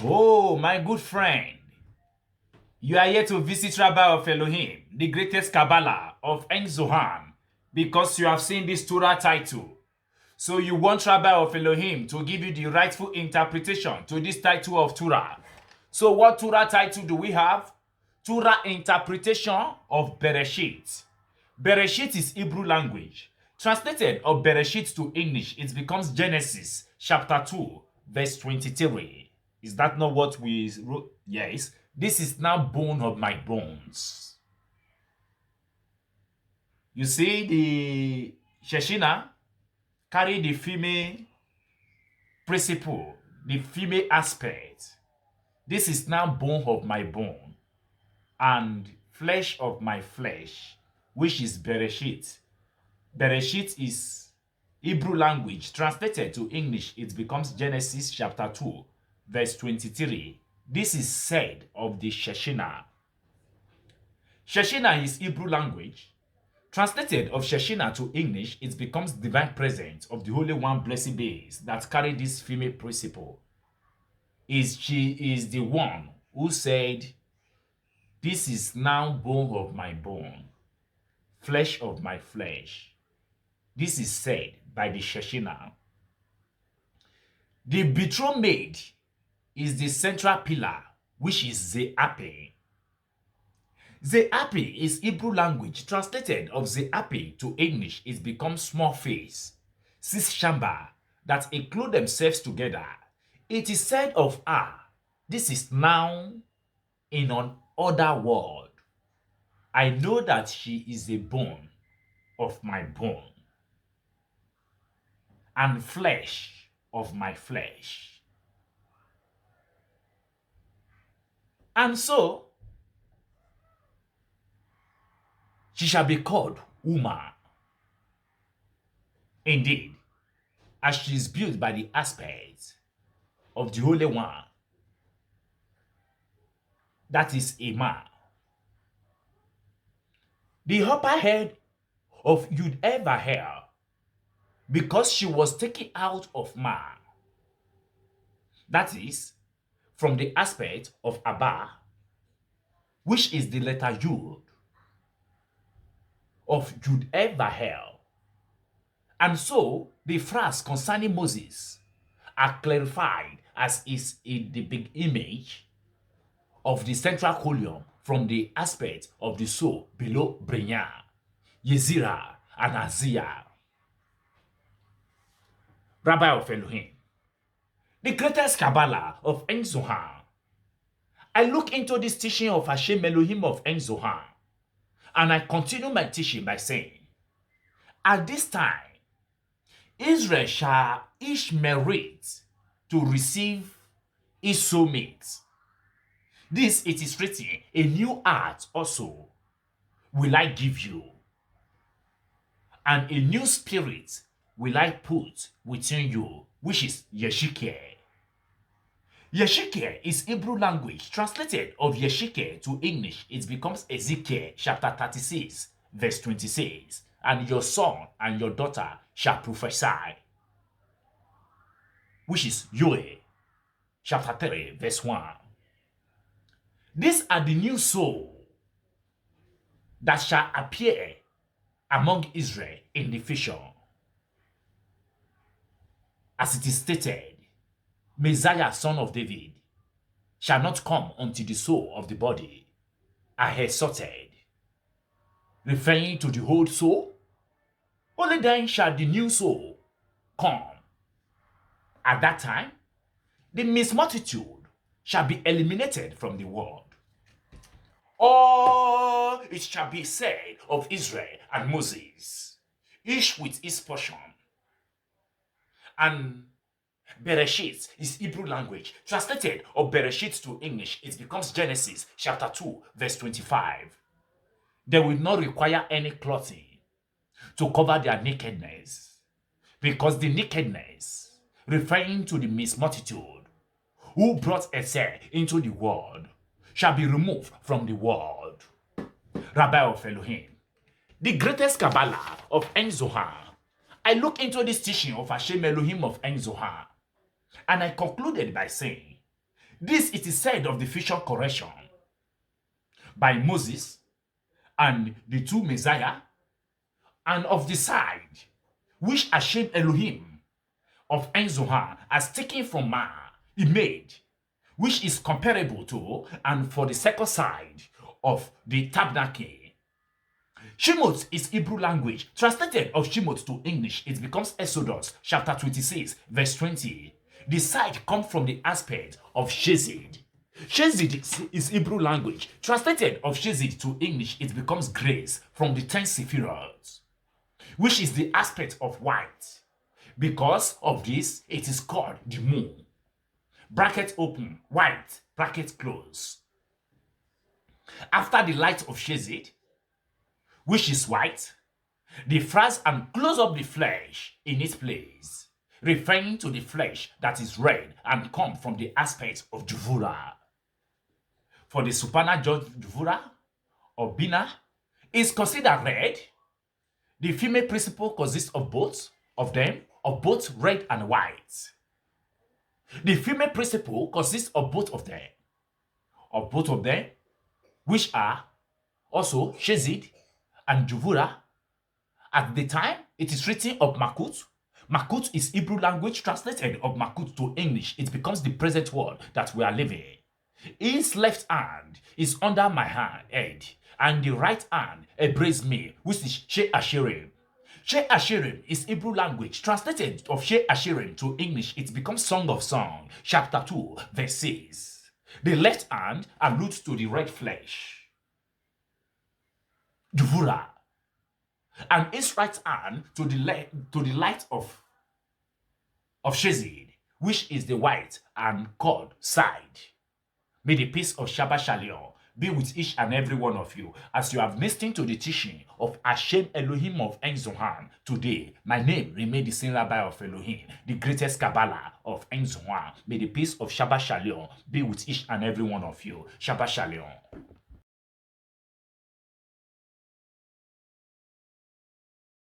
Oh, my good friend, you are here to visit Rabbi of Elohim, the greatest Kabbalah of En Zohan, because you have seen this Torah title. So you want Rabbi of Elohim to give you the rightful interpretation to this title of Torah. So what Torah title do we have? Torah Interpretation of Beresheet. Beresheet is Hebrew language. Translated of Beresheet to English, it becomes Genesis chapter 2, verse 23. Is that not what we wrote? Yes. This is now bone of my bones. You see, the Shekhinah carry the female principle, the female aspect. This is now bone of my bone and flesh of my flesh, which is Beresheet. Beresheet is Hebrew language. Translated to English, it becomes Genesis chapter 2, verse 23. This is said of the Shekhinah. Shekhinah is Hebrew language. Translated of Shekhinah to English, it becomes divine presence of the Holy One blessed days that carry this female principle. She is the one who said, "This is now bone of my bone, flesh of my flesh." This is said by the Shekhinah. The betrothed maid is the central pillar, which is Ze'api. Ze'api is Hebrew language. Translated of Ze'api to English, it becomes small face, cis chamber that include themselves together. It is said of her, this is now in another world. I know that she is a bone of my bone and flesh of my flesh. And so, she shall be called woman. Indeed, as she is built by the aspects of the Holy One, that is a man. The upper head of Yud ever hair, because she was taken out of man. That is, from the aspect of Abba, which is the letter Yud of Yud ever hair. And so, the phrase concerning Moses are clarified as is in the big image of the central column from the aspect of the soul below Brenya, Yezira, and Azia. Rabbi of Elohim, the greatest Kabbalah of En Zohan. I look into this teaching of Hashem Elohim of En Zohan, and I continue my teaching by saying, at this time, Israel shall each merit to receive his soulmate. This it is written, a new heart also will I give you, and a new spirit will I put within you, which is Yeshike. Yeshike is Hebrew language. Translated of Yeshike to English, it becomes Ezekiel chapter 36, verse 26. And your son and your daughter shall prophesy, which is Yoel chapter 3, verse 1. These are the new soul that shall appear among Israel in the future. As it is stated, Messiah, son of David, shall not come until the soul of the body are here sorted. Referring to the old soul, only then shall the new soul come. At that time, the mixed multitude shall be eliminated from the world. All it shall be said of Israel and Moses, each with his portion. And Beresheet is Hebrew language. Translated of Beresheet to English, it becomes Genesis chapter 2, verse 25. They will not require any clothing to cover their nakedness, because the nakedness, referring to the mixed multitude who brought Esau into the world, shall be removed from the world. Rabbi of Elohim, the greatest Kabbalah of En Zohan. I look into this teaching of Hashem Elohim of En Zohan, and I concluded by saying, This it is said of the future correction by Moses and the two Messiah, and of the side which Hashem Elohim of En Zohar has taken from man, he made, which is comparable to, and for the second side of the tabernacle. Shemot is Hebrew language. Translated of Shemot to English, it becomes Exodus chapter 26, verse 20. The side comes from the aspect of Shezid. Shezid is Hebrew language. Translated of Shezid to English, it becomes grace from the 10 Sephirot, which is the aspect of white. Because of this, it is called the moon. Bracket open, white, bracket close. After the light of Shezid, which is white, the phrase and close up the flesh in its place, referring to the flesh that is red and come from the aspect of Juvura. For the supernatural Juvura or Bina is considered red. The female principle consists of both of them, of both red and white. The female principle consists of both of them, which are also Shezid and Juvura. At the time, it is written of Makut. Makut is Hebrew language. Translated of Makut to English, it becomes the present world that we are living. His left hand is under my head, and the right hand embraces me, which is She Asherim. She Asherim is Hebrew language. Translated of She Asherim to English, it becomes Song of Song, chapter 2, verse 6. The left hand alludes to the red flesh, Juvura, and his right hand to the light of Shezid, which is the white and called side. May the peace of Shabbat Shalom be with each and every one of you as you have listened to the teaching of Hashem Elohim of En Zohar. Today, my name remains the same Rabbi of Elohim, the greatest Kabbalah of En Zohar. May the peace of Shabbat Shalom be with each and every one of you. Shabbat Shalom.